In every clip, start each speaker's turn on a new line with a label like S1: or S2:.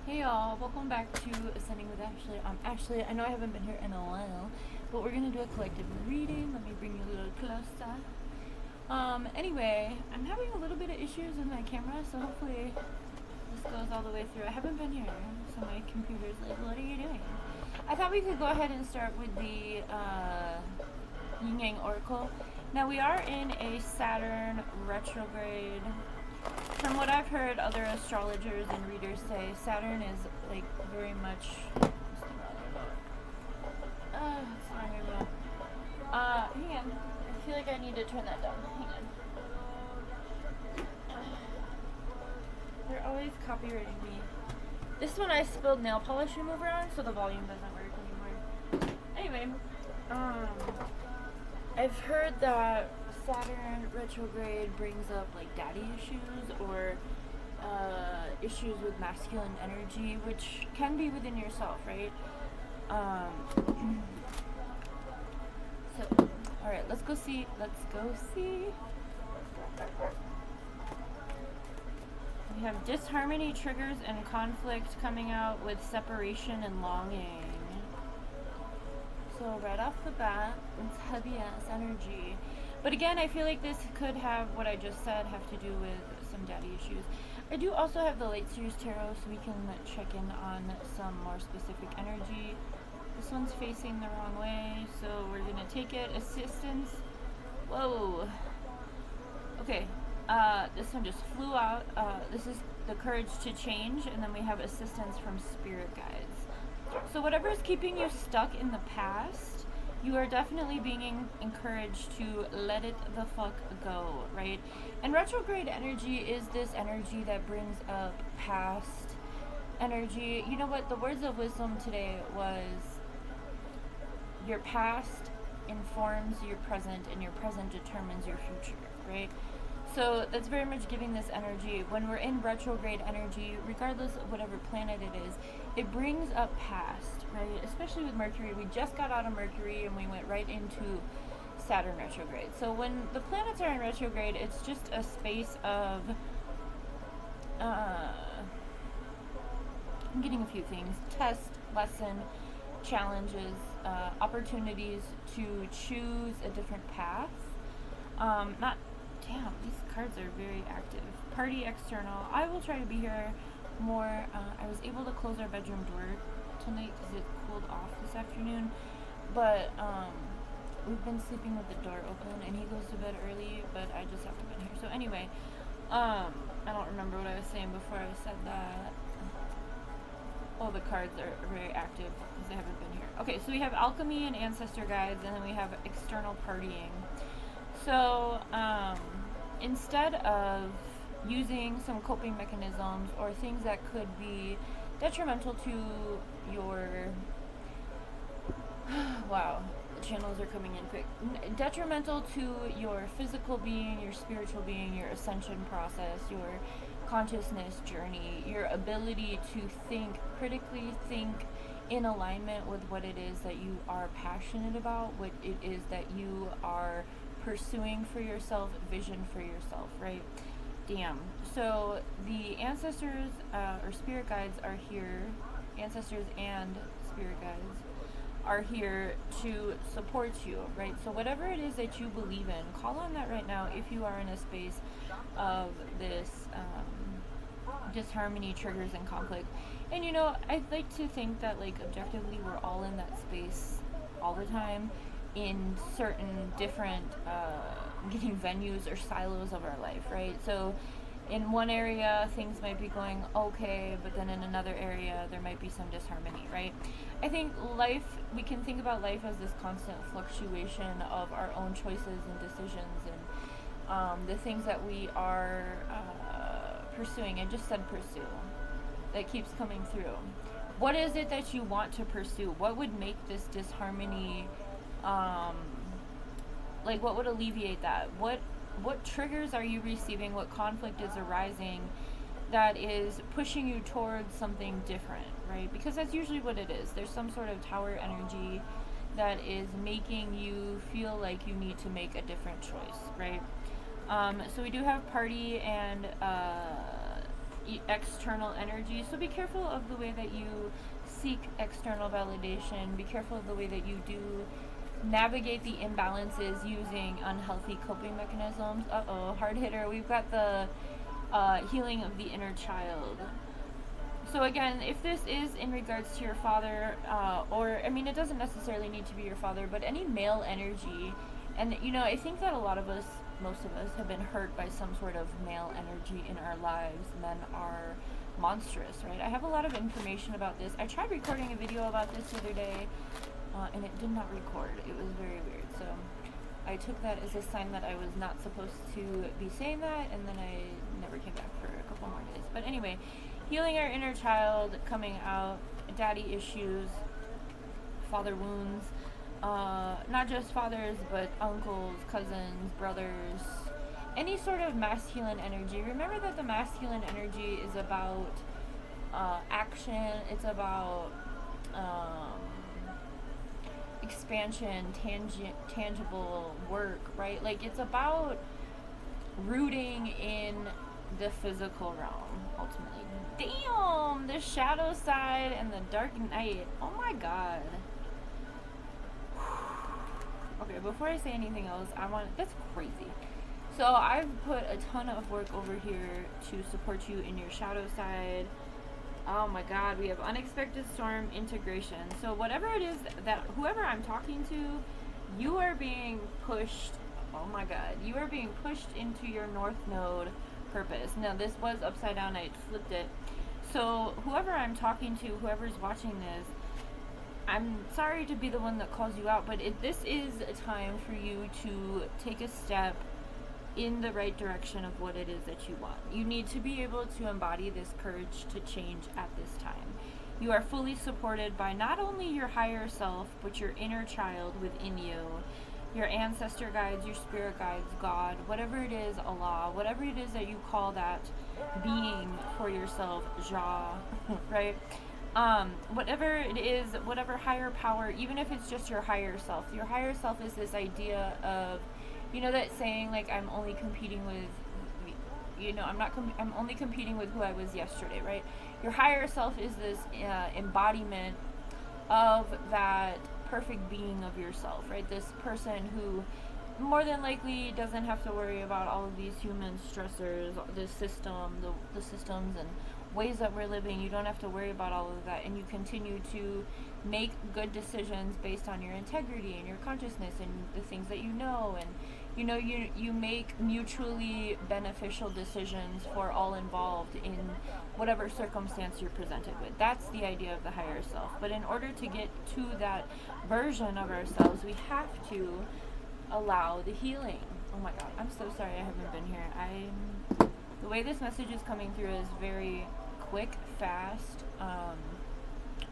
S1: Hey y'all, welcome back to Ascending with Ashley. I'm Ashley. I know I haven't been here in a while, but we're gonna do a collective reading. Let me bring you a little closer. Anyway, I'm having a little bit of issues with my camera, so hopefully this goes all the way through. I haven't been here, so my computer's like, what are you doing? I thought we could go ahead and start with the Yin Yang Oracle. Now we are in a Saturn retrograde. From what I've heard other astrologers and readers say, Saturn is like very much. It's not very well. Hang on. I feel like I need to turn that down. Hang on. They're always copywriting me. This one I spilled nail polish remover on, so the volume doesn't work anymore. Anyway, I've heard that Saturn retrograde brings up like daddy issues or issues with masculine energy, which can be within yourself, right? So, all right, let's go see. We have disharmony, triggers, and conflict coming out with separation and longing. So right off the bat, it's heavy ass energy. But again, I feel like this could have, what I just said, have to do with some daddy issues. I do also have the Late Series Tarot, so we can check in on some more specific energy. This one's facing the wrong way, so we're going to take it. Assistance. Whoa. Okay, this one just flew out. This is the courage to change, and then we have assistance from spirit guides. So whatever is keeping you stuck in the past, you are definitely being encouraged to let it the fuck go, right? And retrograde energy is this energy that brings up past energy. You know what? The words of wisdom today was your past informs your present, and your present determines your future, right? So that's very much giving this energy. When we're in retrograde energy, regardless of whatever planet it is, it brings up past, right? Especially with Mercury. We just got out of Mercury and we went right into Saturn retrograde. So when the planets are in retrograde, it's just a space of I'm getting a few things. Test, lesson, challenges, opportunities to choose a different path. Damn, these cards are very active. Party external. I will try to be here more. I was able to close our bedroom door tonight because it cooled off this afternoon. But we've been sleeping with the door open, and he goes to bed early, but I just haven't been here. So anyway, I don't remember what I was saying before I said that. Oh, the cards are very active because they haven't been here. Okay, so we have alchemy and ancestor guides, and then we have external partying. So, instead of using some coping mechanisms or things that could be detrimental to your wow, the channels are coming in quick. Detrimental to your physical being, your spiritual being, your ascension process, your consciousness journey, your ability to think critically, think in alignment with what it is that you are passionate about, what it is that you are pursuing for yourself, vision for yourself, right? Damn. So the ancestors or spirit guides are here, ancestors and spirit guides are here to support you, right? So whatever it is that you believe in, call on that right now if you are in a space of this disharmony, triggers, and conflict. And you know, I'd like to think that like objectively we're all in that space all the time in certain different getting venues or silos of our life, right? So in one area things might be going okay, but then in another area there might be some disharmony, right? I think life, we can think about life as this constant fluctuation of our own choices and decisions and the things that we are pursuing. I just said pursue. That keeps coming through. What is it that you want to pursue? What would make this disharmony like what would alleviate that? What triggers are you receiving? What conflict is arising that is pushing you towards something different, right? Because that's usually what it is. There's some sort of tower energy that is making you feel like you need to make a different choice, right? So we do have party and external energy. So be careful of the way that you seek external validation. Be careful of the way that you do navigate the imbalances using unhealthy coping mechanisms. Hard hitter. We've got the healing of the inner child. So again, if this is in regards to your father, or I mean, it doesn't necessarily need to be your father, but any male energy, and I think that a lot of us, most of us, have been hurt by some sort of male energy in our lives. Men are monstrous, right? I have a lot of information about this. I tried recording a video about this the other day, and it did not record. It was very weird. So I took that as a sign that I was not supposed to be saying that, and then I never came back for a couple more days. But anyway, healing our inner child, coming out, daddy issues, father wounds, not just fathers, but uncles, cousins, brothers, any sort of masculine energy. Remember that the masculine energy is about action, it's about expansion, tangible work, right? Like, it's about rooting in the physical realm, ultimately. Damn, the shadow side and the dark night. Oh my god. Okay, before I say anything else, that's crazy. So I've put a ton of work over here to support you in your shadow side. Oh my god, we have unexpected storm integration. So whatever it is that whoever I'm talking to, you are being pushed. Oh my god, you are being pushed into your north node purpose. Now this was upside down, I flipped it. So whoever I'm talking to, whoever's watching this, I'm sorry to be the one that calls you out, but this is a time for you to take a step in the right direction of what it is that you want. You need to be able to embody this courage to change at this time. You are fully supported by not only your higher self, but your inner child within you, your ancestor guides, your spirit guides, God, whatever it is, Allah, whatever it is that you call that being for yourself, Jah, right? Whatever it is, whatever higher power, even if it's just your higher self. Your higher self is this idea of, that saying, like, I'm only competing with, I'm only competing with who I was yesterday, right? Your higher self is this embodiment of that perfect being of yourself, right? This person who more than likely doesn't have to worry about all of these human stressors, the system, the systems and ways that we're living. You don't have to worry about all of that, and you continue to make good decisions based on your integrity and your consciousness and the things that you know, and you make mutually beneficial decisions for all involved in whatever circumstance you're presented with. That's the idea of the higher self. But in order to get to that version of ourselves, we have to allow the healing. Oh my god, I'm so sorry I haven't been here. The way this message is coming through is very quick, fast.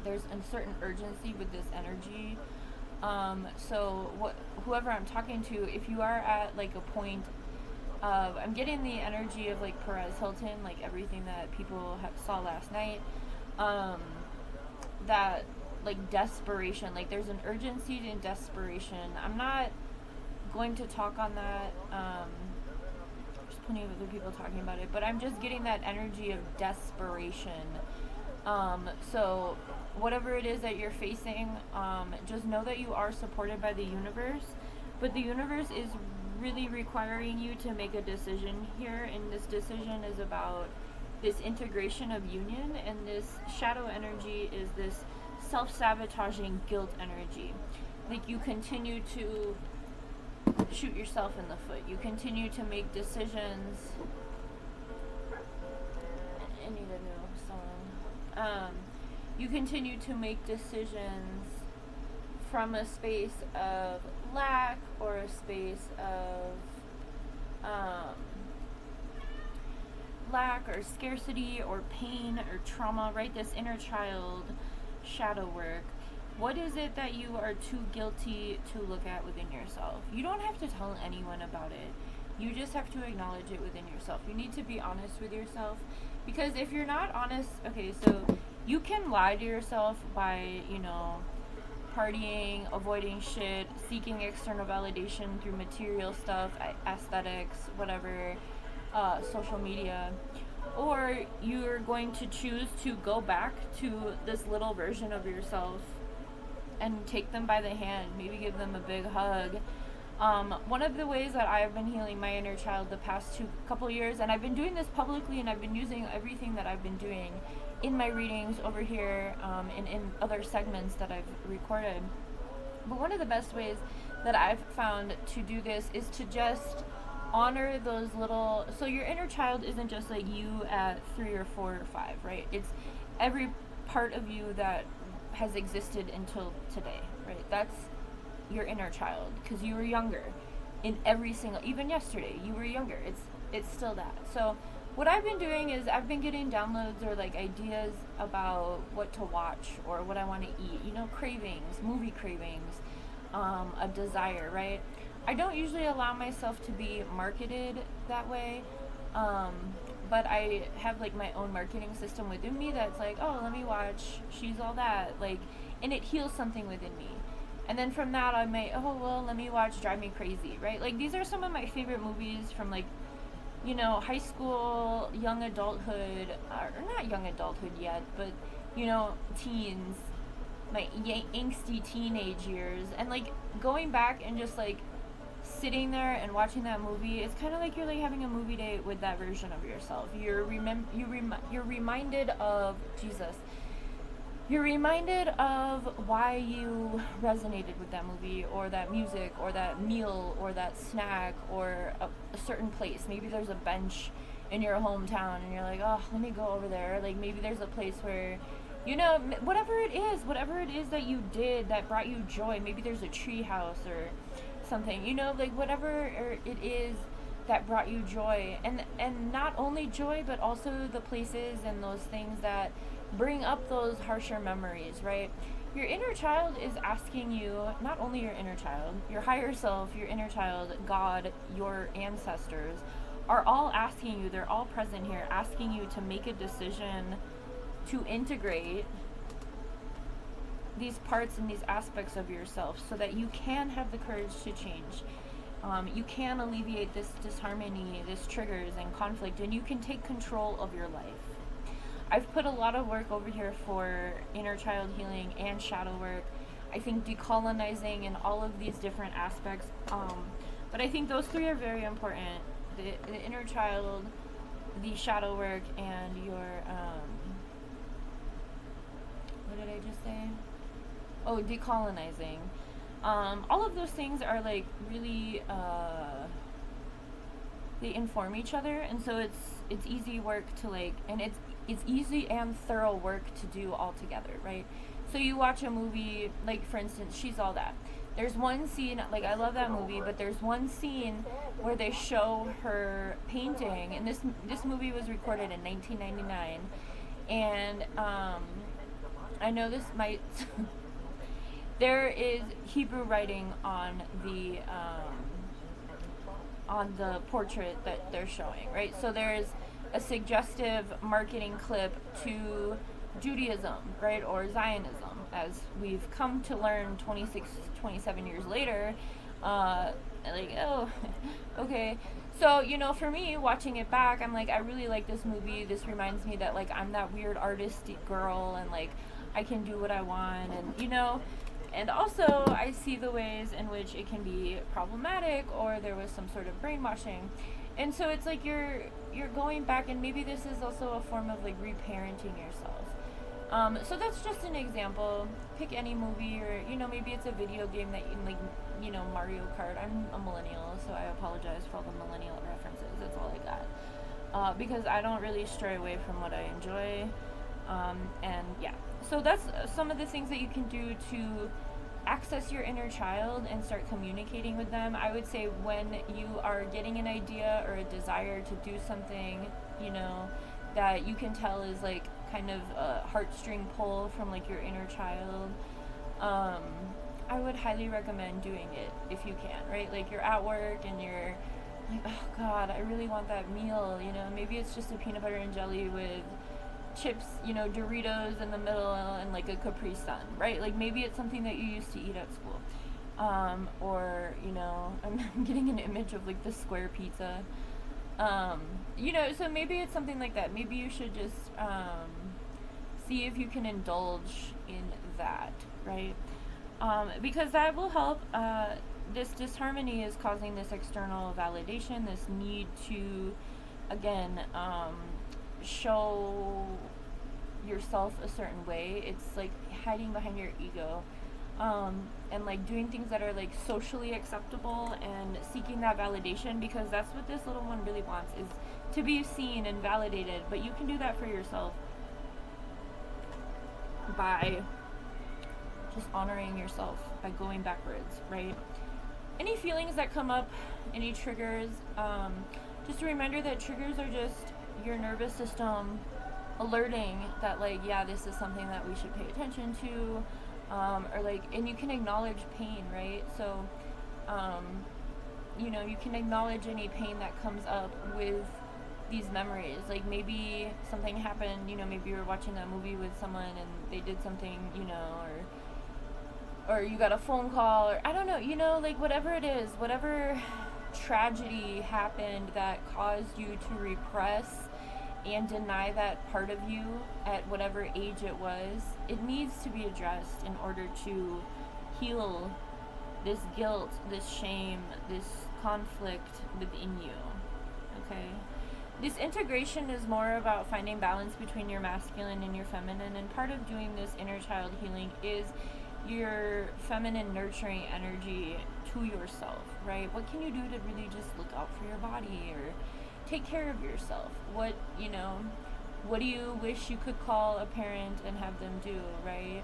S1: There's a certain urgency with this energy. So whoever I'm talking to, if you are at like a point of, I'm getting the energy of like Perez Hilton, like everything that people saw last night, that like desperation, like there's an urgency and desperation. I'm not going to talk on that. There's plenty of other people talking about it, but I'm just getting that energy of desperation. So whatever it is that you're facing, just know that you are supported by the universe, but the universe is really requiring you to make a decision here, and this decision is about this integration of union, and this shadow energy is this self-sabotaging guilt energy. Like, you continue to shoot yourself in the foot. You continue to make decisions. I need a new song. You continue to make decisions from a space of lack or a space of lack or scarcity or pain or trauma, right? This inner child shadow work. What is it that you are too guilty to look at within yourself? You don't have to tell anyone about it. You just have to acknowledge it within yourself. You need to be honest with yourself, because if you're not honest, okay, so you can lie to yourself by, partying, avoiding shit, seeking external validation through material stuff, aesthetics, whatever, social media. or you're going to choose to go back to this little version of yourself and take them by the hand, maybe give them a big hug. One of the ways that I've been healing my inner child the past couple years, and I've been doing this publicly, and I've been using everything that I've been doing in my readings over here, and in other segments that I've recorded. But one of the best ways that I've found to do this is to just honor those little. So your inner child isn't just like you at 3 or 4 or 5, right? It's every part of you that has existed until today, right? That's your inner child, because you were younger in every single, even yesterday you were younger. It's still that. So what I've been doing is I've been getting downloads or like ideas about what to watch or what I want to eat, cravings, movie cravings, a desire, right? I don't usually allow myself to be marketed that way, but I have like my own marketing system within me that's like, oh, let me watch She's All That, like, and it heals something within me. And then from that I may, let me watch Drive Me Crazy, right? Like, these are some of my favorite movies from like, high school, young adulthood, or not young adulthood yet, but, teens, my angsty teenage years. And like going back and just like sitting there and watching that movie, it's kind of like you're like having a movie date with that version of yourself. You're reminded of Jesus. You're reminded of why you resonated with that movie or that music or that meal or that snack or a certain place. Maybe there's a bench in your hometown and you're like, oh, let me go over there. Like, maybe there's a place where, whatever it is that you did that brought you joy. Maybe there's a tree house or something, like whatever it is that brought you joy. And not only joy, but also the places and those things that bring up those harsher memories, right? Your inner child is asking you, not only your inner child, your higher self, your inner child, God, your ancestors, are all asking you, they're all present here, asking you to make a decision to integrate these parts and these aspects of yourself so that you can have the courage to change. You can alleviate this disharmony, this triggers and conflict, and you can take control of your life. I've put a lot of work over here for inner child healing and shadow work. I think decolonizing and all of these different aspects. But I think those 3 are very important. The inner child, the shadow work, and your, what did I just say? Oh, decolonizing. All of those things are like really, they inform each other, and so it's easy work to like, and it's easy and thorough work to do all together, right? So you watch a movie, like for instance, She's All That. There's one scene, like I love that movie, but there's one scene where they show her painting, and this movie was recorded in 1999, and I know this might there is Hebrew writing on the portrait that they're showing, right? So there's a suggestive marketing clip to Judaism, right, or Zionism, as we've come to learn 27 years later. Like, oh, okay. So, for me, watching it back, I'm like, I really like this movie. This reminds me that, like, I'm that weird artistic girl, and, like, I can do what I want, and, and also I see the ways in which it can be problematic, or there was some sort of brainwashing. And so it's like you're going back, and maybe this is also a form of like reparenting yourself. So that's just an example. Pick any movie, or maybe it's a video game that you like, Mario Kart. I'm a millennial, so I apologize for all the millennial references. That's all I got. Because I don't really stray away from what I enjoy. And yeah, so that's some of the things that you can do to access your inner child and start communicating with them. I would say when you are getting an idea or a desire to do something, that you can tell is like kind of a heartstring pull from like your inner child, I would highly recommend doing it if you can, right? Like you're at work and you're like, oh God, I really want that meal, maybe it's just a peanut butter and jelly with chips, Doritos in the middle and like a Capri Sun, right? Like maybe it's something that you used to eat at school. Or, I'm getting an image of like the square pizza. Um, so maybe it's something like that. Maybe you should just see if you can indulge in that, right? Because that will help. This disharmony is causing this external validation, this need to, again, show yourself a certain way. It's like hiding behind your ego. And like doing things that are like socially acceptable and seeking that validation, because that's what this little one really wants, is to be seen and validated. But you can do that for yourself by just honoring yourself, by going backwards, right? Any feelings that come up, any triggers, just a reminder that triggers are just your nervous system alerting that, like, yeah, this is something that we should pay attention to, or like, and you can acknowledge pain, right? So, you can acknowledge any pain that comes up with these memories. Like maybe something happened, maybe you were watching a movie with someone and they did something, or you got a phone call, or I don't know, like whatever it is, whatever tragedy happened that caused you to repress and deny that part of you at whatever age it was, it needs to be addressed in order to heal this guilt, this shame, this conflict within you. Okay? This integration is more about finding balance between your masculine and your feminine, and part of doing this inner child healing is your feminine nurturing energy to yourself, right? What can you do to really just look out for your body or take care of yourself? What do you wish you could call a parent and have them do, right?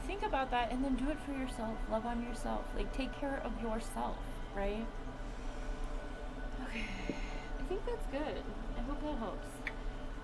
S1: Think about that and then do it for yourself. Love on yourself. Like, take care of yourself, right? Okay. I think that's good. I hope that helps.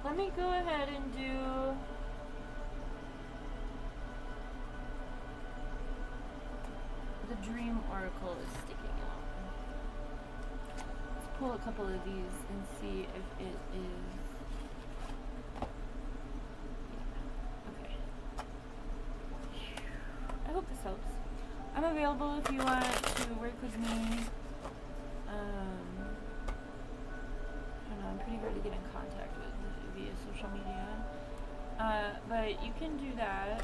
S1: Let me go ahead and do the Dream Oracle is sticking out. Let's pull a couple of these and see if it is. Okay. I hope this helps. I'm available if you want to work with me. I don't know, I'm pretty hard to get in contact with via social media. But you can do that.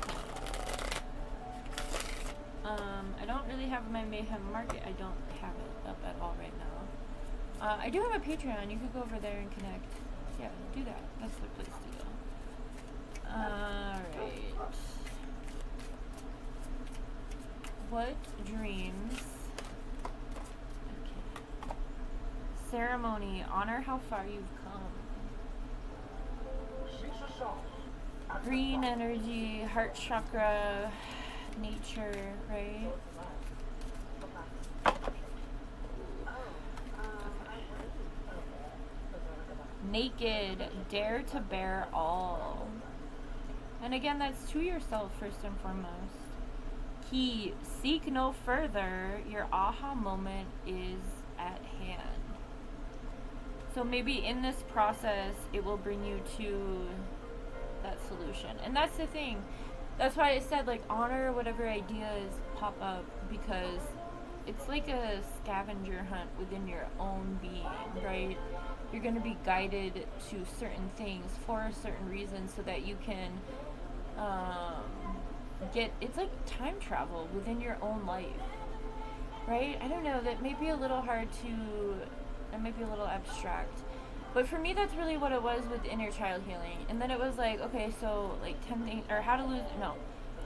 S1: I don't really have my Mayhem Market. I don't have it up at all right now. I do have a Patreon. You could go over there and connect. Yeah, do that. That's the place to go. Alright. What dreams? Okay. Ceremony. Honor how far you've come. Green energy, heart chakra, nature, right? Naked, dare to bear all. And again, that's to yourself first and foremost. Key, seek no further, your aha moment is at hand. So maybe in this process, it will bring you to that solution. And that's the thing. That's why I said, like, honor whatever ideas pop up, because it's like a scavenger hunt within your own being, right? You're going to be guided to certain things for a certain reason so that you can it's like time travel within your own life, right? I don't know, that may be a little hard to, that may be a little abstract. But for me, that's really what it was with inner child healing. And then it was like, okay, so like 10 things, or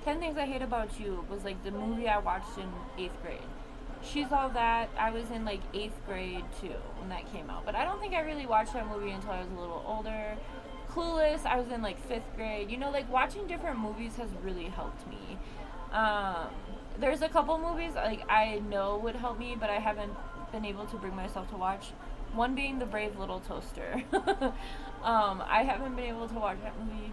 S1: 10 Things I Hate About You was like the movie I watched in 8th grade. She's All That, I was in like 8th grade too when that came out. But I don't think I really watched that movie until I was a little older. Clueless, I was in like 5th grade. Like watching different movies has really helped me. There's a couple movies like I know would help me, but I haven't been able to bring myself to watch. One being The Brave Little Toaster. I haven't been able to watch that movie.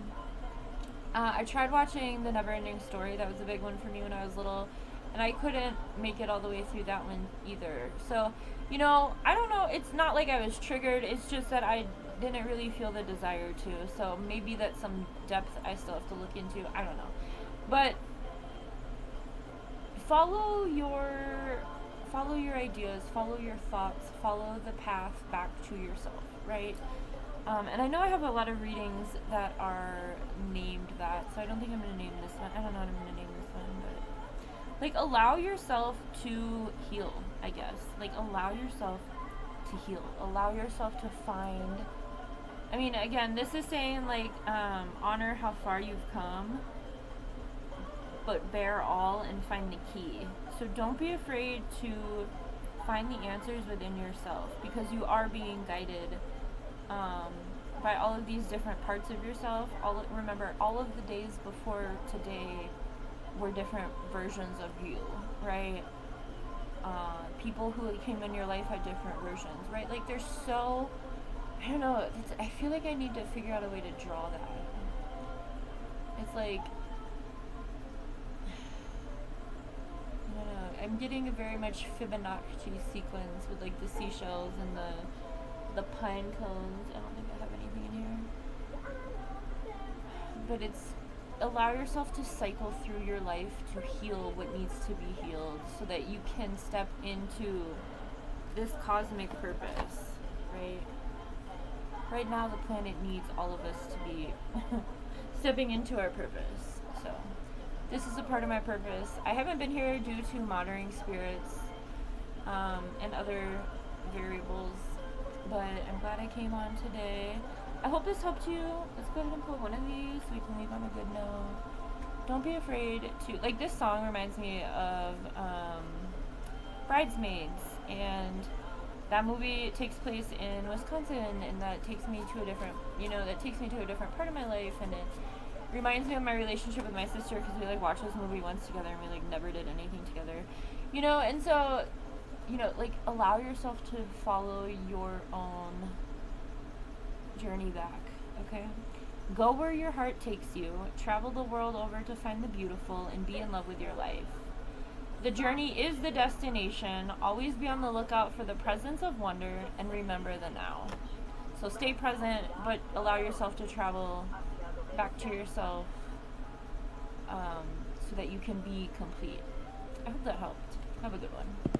S1: I tried watching The Neverending Story. That was a big one for me when I was little. And I couldn't make it all the way through that one either. So, I don't know. It's not like I was triggered. It's just that I didn't really feel the desire to. So maybe that's some depth I still have to look into. I don't know. But follow your follow your ideas, follow your thoughts, follow the path back to yourself, right? And I know I have a lot of readings that are named that, so I don't think I'm going to name this one. I don't know what I'm going to name this one, but like allow yourself to heal, I guess. Like allow yourself to heal. Allow yourself to find. I mean, again, this is saying like honor how far you've come, but bear all and find the key. So don't be afraid to find the answers within yourself, because you are being guided by all of these different parts of yourself. Remember, all of the days before today were different versions of you, right? People who came in your life had different versions, right? Like there's so, I don't know, I feel like I need to figure out a way to draw that. It's like, I don't know, I'm getting a very much Fibonacci sequence with like the seashells and the pine cones. I don't think I have anything in here. But it's allow yourself to cycle through your life to heal what needs to be healed, so that you can step into this cosmic purpose, right? Right now the planet needs all of us to be stepping into our purpose. So this is a part of my purpose. I haven't been here due to monitoring spirits and other variables, but I'm glad I came on today. I hope this helped you. Let's go ahead and pull one of these so we can leave on a good note. Don't be afraid to, like, this song reminds me of Bridesmaids, and that movie takes place in Wisconsin, and that takes me to a different, part of my life, and it reminds me of my relationship with my sister, because we like watched this movie once together and we like never did anything together, and so, like, allow yourself to follow your own journey back, okay? Go where your heart takes you, travel the world over to find the beautiful, and be in love with your life. The journey is the destination. Always be on the lookout for the presence of wonder, and remember the now. So stay present, but allow yourself to travel back to yourself, so that you can be complete. I hope that helped. Have a good one.